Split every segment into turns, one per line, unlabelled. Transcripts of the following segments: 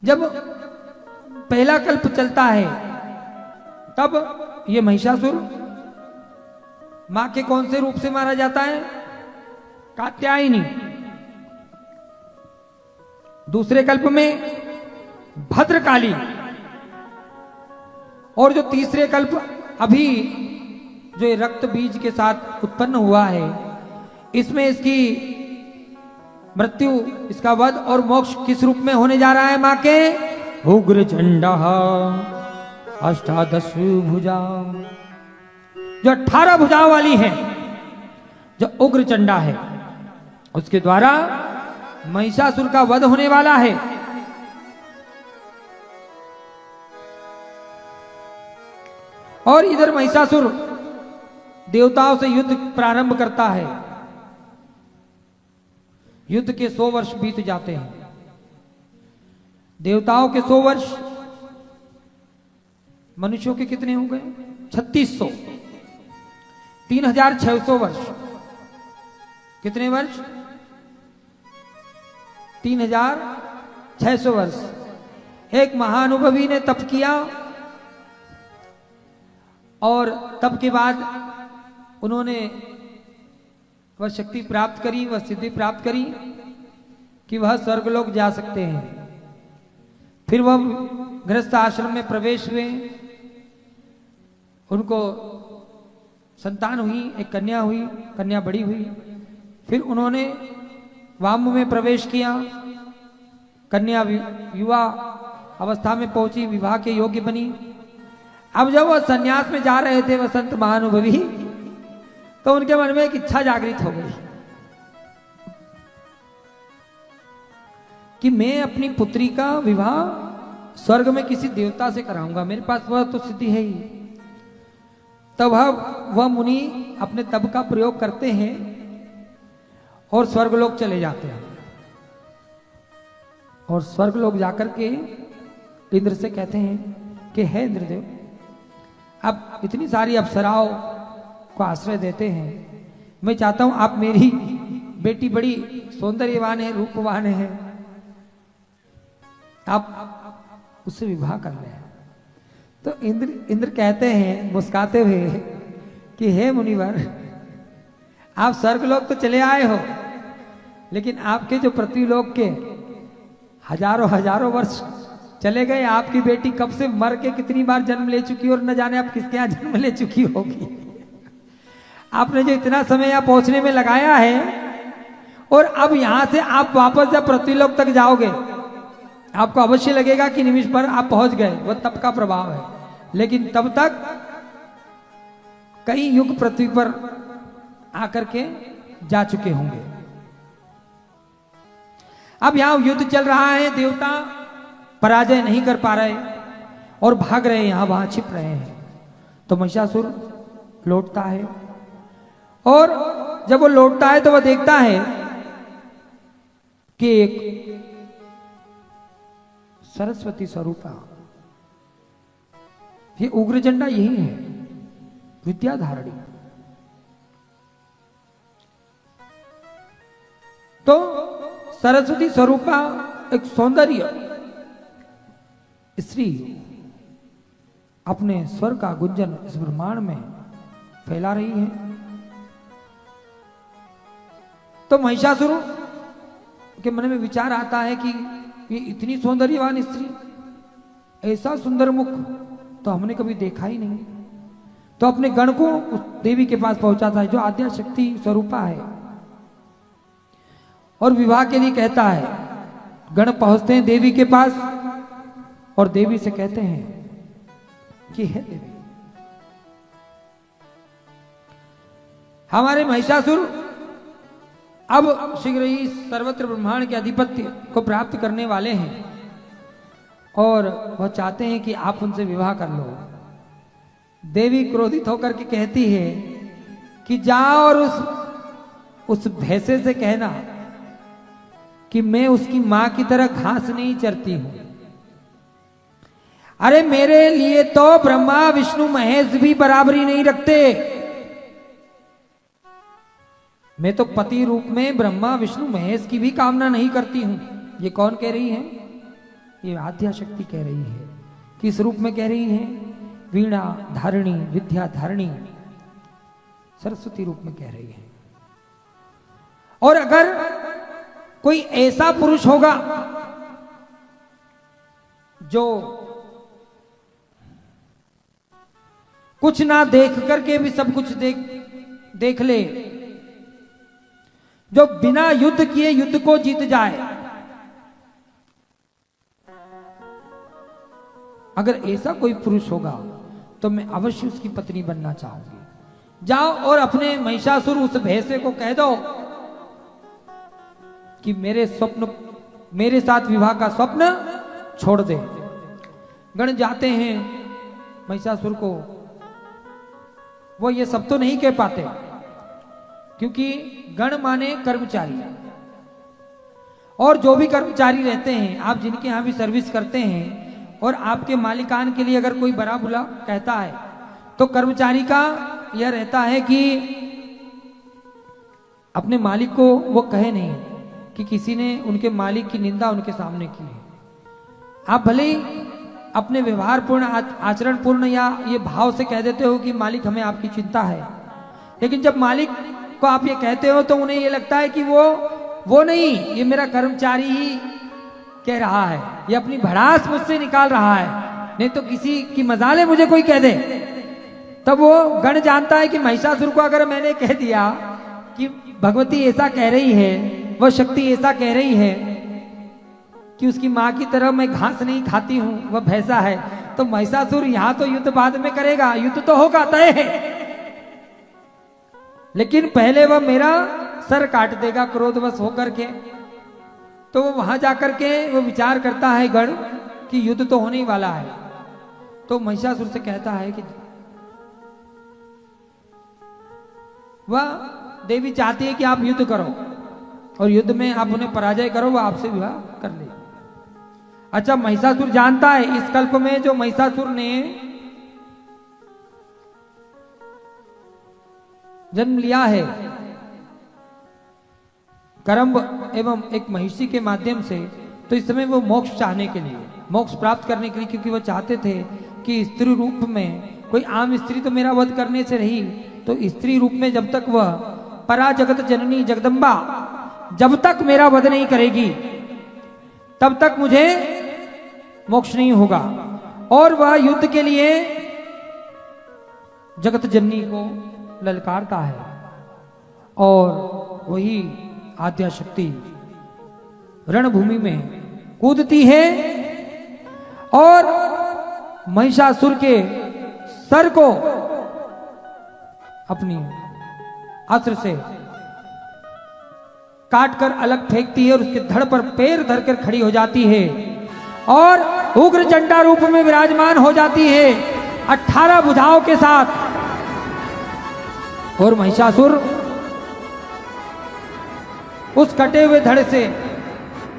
जब पहला कल्प चलता है तब ये महिषासुर मां के कौन से रूप से मारा जाता है? कात्यायनी। दूसरे कल्प में भद्रकाली, और जो तीसरे कल्प अभी जो ये रक्त बीज के साथ उत्पन्न हुआ है, इसमें इसकी मृत्यु, इसका वध और मोक्ष किस रूप में होने जा रहा है? मां के उग्र चंडा अष्टादश भुजा, जो 18 भुजाओं वाली है, जो उग्र चंडा है, उसके द्वारा महिषासुर का वध होने वाला है। और इधर महिषासुर देवताओं से युद्ध प्रारंभ करता है। युद्ध के 100 वर्ष बीत जाते हैं। देवताओं के 100 वर्ष, मनुष्यों के कितने हो गए? 3600। 3600 वर्ष। कितने वर्ष? 3600 वर्ष। एक महानुभवी ने तप किया और तप के बाद उन्होंने वह शक्ति प्राप्त करी, वह सिद्धि प्राप्त करी कि वह स्वर्गलोक जा सकते हैं। फिर वह गृहस्थ आश्रम में प्रवेश हुए, उनको संतान हुई, एक कन्या हुई, कन्या बड़ी हुई। फिर उन्होंने वाम में प्रवेश किया, कन्या युवा अवस्था में पहुंची, विवाह के योग्य बनी। अब जब वह संन्यास में जा रहे थे, वह संत महानुभवी, तो उनके मन में एक इच्छा जागृत हो गई कि मैं अपनी पुत्री का विवाह स्वर्ग में किसी देवता से कराऊंगा, मेरे पास वह तो सिद्धि है ही। तब वह मुनि अपने तप का प्रयोग करते हैं और स्वर्गलोक चले जाते हैं। और स्वर्गलोक जाकर के इंद्र से कहते हैं कि हे इंद्रदेव, आप इतनी सारी अप्सराओं को आश्रय देते हैं, मैं चाहता हूं आप मेरी बेटी बड़ी सौंदर्यवान है, रूपवान है, आप उससे विवाह कर लें। तो इंद्र कहते हैं मुस्कुराते हुए कि हे मुनिवर, आप स्वर्गलोक तो चले आए हो, लेकिन आपके जो पृथ्वीलोक के हजारों वर्ष चले गए। आपकी बेटी कब से मर के कितनी बार जन्म ले चुकी और न जाने आप किसके यहाँ जन्म ले चुकी होगी। आपने जो इतना समय यहाँ पहुंचने में लगाया है, और अब यहां से आप वापस जब पृथ्वीलोक तक जाओगे, आपको अवश्य लगेगा कि निमिष पर आप पहुंच गए, वह तप का प्रभाव है। लेकिन तब तक कई युग पृथ्वी पर आकर के जा चुके होंगे। अब यहां युद्ध चल रहा है, देवता पराजय नहीं कर पा रहे और भाग रहे हैं, यहां वहां छिप रहे हैं। तो महिषासुर लौटता है, और जब वो लौटता है तो वह देखता है कि एक सरस्वती स्वरूपा, ये उग्र झंडा यही है, विद्याधारणी। तो सरस्वती स्वरूपा एक सौंदर्य स्त्री अपने स्वर का गुंजन इस ब्रह्मांड में फैला रही है। तो महिषासुर के मन में विचार आता है कि ये इतनी सौंदर्यवान स्त्री, ऐसा सुंदर मुख तो हमने कभी देखा ही नहीं। तो अपने गण को उस देवी के पास पहुंचाता है जो आद्या शक्ति स्वरूपा है, और विवाह के लिए कहता है। गण पहुंचते हैं देवी के पास और देवी से कहते हैं कि हे देवी, हमारे महिषासुर अब शीघ्र ही सर्वत्र ब्रह्मांड के अधिपत्य को प्राप्त करने वाले हैं, और वह चाहते हैं कि आप उनसे विवाह कर लो। देवी क्रोधित होकर के कहती है कि जाओ और उस भैंसे से कहना कि मैं उसकी मां की तरह घास नहीं चरती हूं। अरे मेरे लिए तो ब्रह्मा विष्णु महेश भी बराबरी नहीं रखते। मैं तो पति रूप में ब्रह्मा विष्णु महेश की भी कामना नहीं करती हूं। ये कौन कह रही है? ये आद्या शक्ति कह रही है। किस रूप में कह रही है? वीणा धारिणी, विद्या धारिणी, सरस्वती रूप में कह रही है। और अगर कोई ऐसा पुरुष होगा जो कुछ ना देख करके भी सब कुछ देख ले, जो बिना युद्ध किए युद्ध को जीत जाए, अगर ऐसा कोई पुरुष होगा तो मैं अवश्य उसकी पत्नी बनना चाहूंगी। जाओ और अपने महिषासुर उस भैंसे को कह दो कि मेरे साथ विवाह का स्वप्न छोड़ दे। गण जाते हैं महिषासुर को, वो ये सब तो नहीं कह पाते क्योंकि गण माने कर्मचारी, और जो भी कर्मचारी रहते हैं, आप जिनके यहां भी सर्विस करते हैं और आपके मालिकान के लिए अगर कोई बड़ा बुला कहता है तो कर्मचारी का यह रहता है कि अपने मालिक को वो कहे नहीं कि किसी ने उनके मालिक की निंदा उनके सामने की है। आप भले ही अपने व्यवहार पूर्ण, आचरण पूर्ण या ये भाव से कह देते हो कि मालिक हमें आपकी चिंता है, लेकिन जब मालिक को आप ये कहते हो तो उन्हें ये लगता है कि वो नहीं, ये मेरा कर्मचारी ही कह रहा है, ये अपनी भड़ास मुझसे निकाल रहा है, नहीं तो किसी की मजाले मुझे कोई कह दे। तब वो गण जानता है कि महिषासुर को अगर मैंने कह दिया कि भगवती ऐसा कह रही है, वह शक्ति ऐसा कह रही है कि उसकी माँ की तरह मैं घास नहीं खाती हूं, वह भैंसा है, तो महिषासुर यहां तो युद्ध बाद में करेगा, युद्ध तो होगा, तय है, लेकिन पहले वह मेरा सर काट देगा क्रोधवश होकर के। तो वो वहां जाकर के वो विचार करता है गण कि युद्ध तो होने ही वाला है। तो महिषासुर से कहता है कि वह देवी चाहती है कि आप युद्ध करो और युद्ध में आप उन्हें पराजय करो, वह आपसे विवाह कर ले। अच्छा, महिषासुर जानता है इस कल्प में जो महिषासुर ने जन्म लिया है करम्ब एवं एक महिषी के माध्यम से, तो इस समय वो मोक्ष चाहने के लिए, मोक्ष प्राप्त करने के लिए, क्योंकि वो चाहते थे कि स्त्री रूप में कोई आम स्त्री तो मेरा वध करने से रही, तो स्त्री रूप में जब तक वह परा जगत जननी जगदम्बा जब तक मेरा वध नहीं करेगी तब तक मुझे मोक्ष नहीं होगा। और वह युद्ध के लिए जगत जननी को ललकारता है और वही आद्या शक्ति रणभूमि में कूदती है और महिषासुर के सर को अपनी अस्त्र से काटकर अलग फेंकती है और उसके धड़ पर पैर धरकर खड़ी हो जाती है और उग्र चंडा रूप में विराजमान हो जाती है 18 भुजाओं के साथ। और महिषासुर उस कटे हुए धड़ से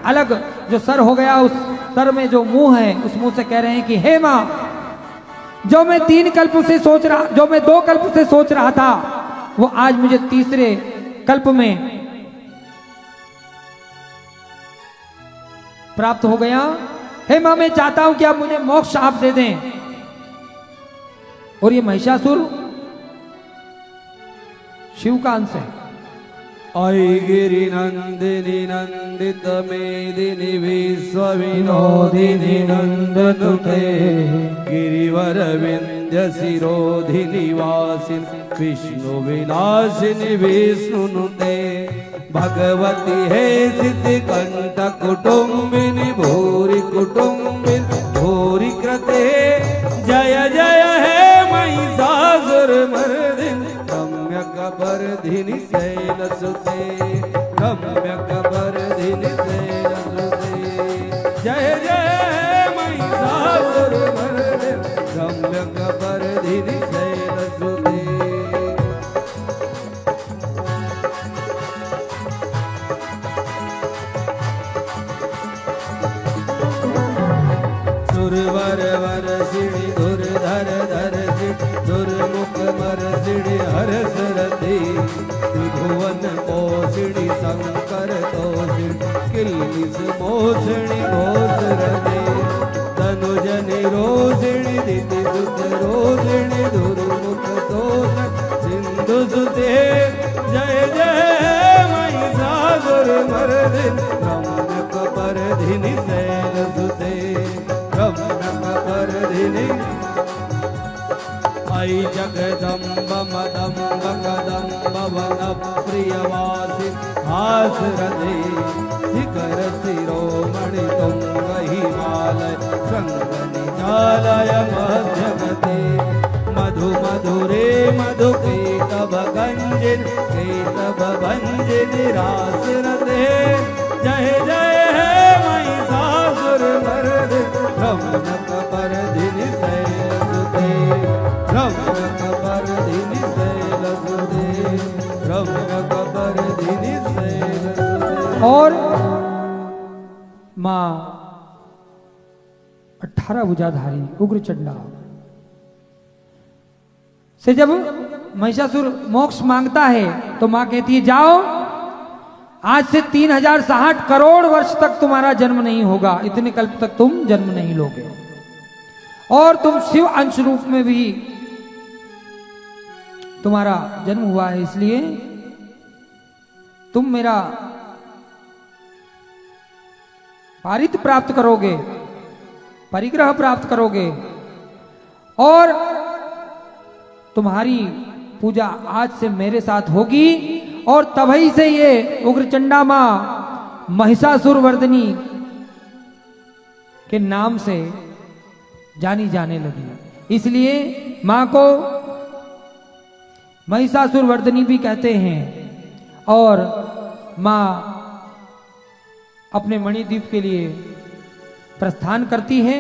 अलग जो सर हो गया, उस सर में जो मुंह है, उस मुंह से कह रहे हैं कि हे मां, जो मैं 2 कल्प से सोच रहा था वो आज मुझे तीसरे कल्प में प्राप्त हो गया। हे मां, मैं चाहता हूं कि आप मुझे मोक्ष आप दे दें। और ये महिषासुर शिव का अंश है।
आई गिरि नंदिनी नंदित मेदिनी विश्व विनोदिनी नंदनुते गिरिवर विंध्य शिरोधिनी वासिनी विष्णु विनाशिनी विष्णुनुते भगवती हे सिद्धि कंठ कुटुंबिनी भूरि कुटुंबिनी भूरि कृते जय जय हे महिषासुर मर्दिनी कबरधिनी शैलसुते रम्य कबरधिनी शैलसुते जय जय महिषासुर मर्दिनी रम्य कबरधिनी शैलसुते। सुरवर वर सिणी धुरधर धर दुर्मुख मर सिणी हरस रति त्रिभुवन मोसिणी शंकर तोषिणी किल्लिस मोसिणी घोष रति संगनि रोषिणि दिति सुत रोषिणि दुर्मुख शोषण सिंधु सुते जय जय महिषासुर मर्दिनि रम्यक परधिनि शैल सुते रम्यक परधिनि ऐ जगदम्ब मदम्ब कदम्ब वन प्रियवासि हासरथे शिखर शिरोमणि तुंग हिमालय शंखनिजालय मध्यगते मधु मधुरे मधु केतव गंजिन केतव भंजिन रासरथे जय जय हे महिषासुर मर्दिनि रम्यक परधिनि शैलसुते रम्यक परधिनि शैलसुते रम्यक परधिनि शैलसुते।
और मां 18 भुजाधारी उग्र चंडा से जब महिषासुर मोक्ष मांगता है तो मां कहती है जाओ, आज से 3060 करोड़ वर्ष तक तुम्हारा जन्म नहीं होगा, इतने कल्प तक तुम जन्म नहीं लोगे, और तुम शिव अंश रूप में भी तुम्हारा जन्म हुआ है, इसलिए तुम मेरा पारित प्राप्त करोगे, परिग्रह प्राप्त करोगे, और तुम्हारी पूजा आज से मेरे साथ होगी। और तभी से ये उग्रचंडा मां महिषासुर वर्धिनी के नाम से जानी जाने लगी, इसलिए मां को महिषासुर वर्धिनी भी कहते हैं। और मां अपने मणिद्वीप के लिए प्रस्थान करती है।